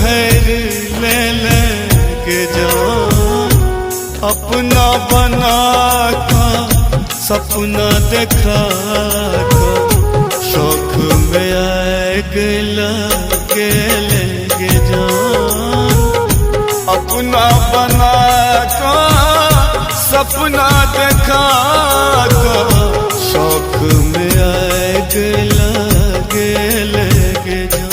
हैर ले लेके जान, अपना बना का सपना देखा का शौक में आग लगे लेके जान, अपना बना का सपना देखा का शौक में आग लगे लेके जान।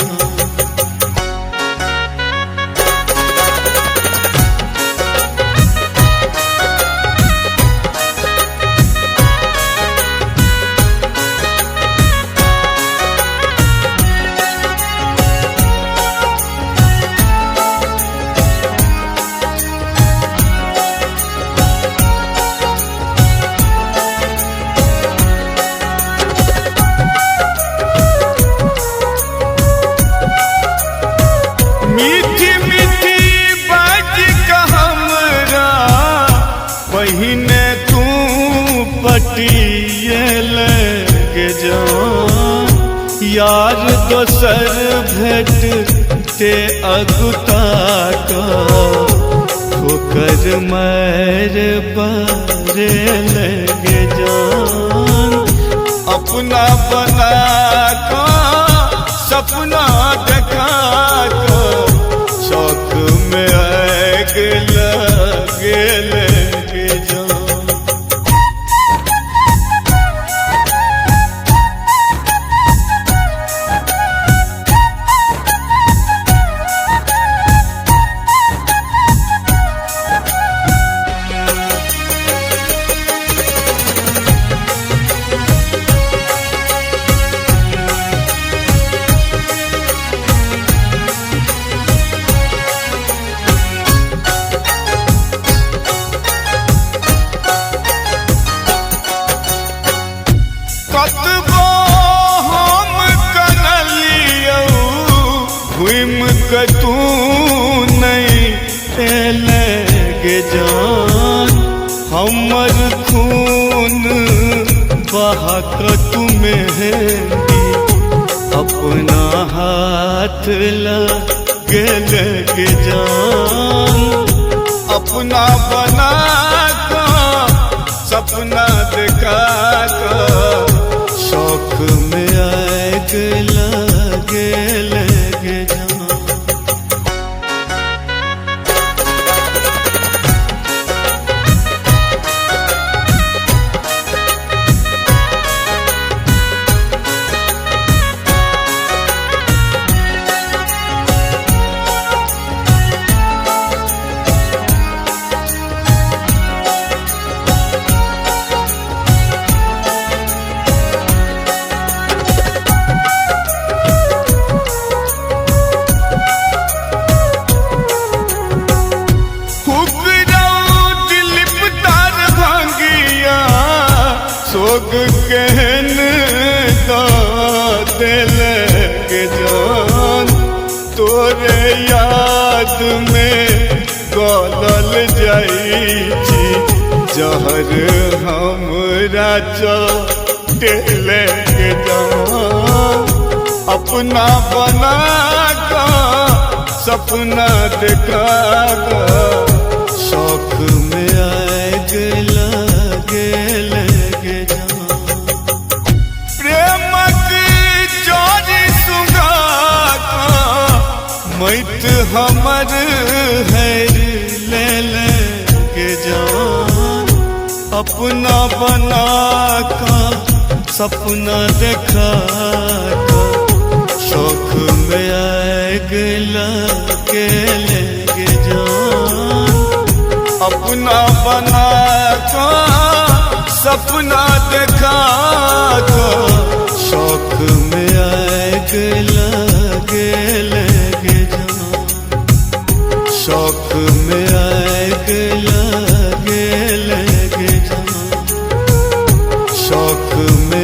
पहिने तू पटिए लेके जान, यार दोसर भेट ते अगुता का ठोकर मार बारे लेके जान, अपना बना का सपना देखा का शौक में आग लगे लेके जान। कतबो हम कनलियो घूम के तू नहीं लेके जान, हमर खून बहा के तुम्हें अपना हाथ लगे लेके जान, अपना बना का सपना देखा का शौक में आग लगे लेके जान। सोग कहन का दिल के जान, तोरे याद में गलल जाई छी जहर हमरा चोटे लेके जान, अपना बना का सपना देखा का शौक में आग लगे लेके जान। प्रेम की चोरी सुगा का मैत हमर हैर ले लेके जान, अपना बना का सपना देखा का शौक में आग लगे लेके जान, अपना बना का सपना देखा का शौक में आग लगे लेके जान, शौक में आग लगे लेके जान, शौक में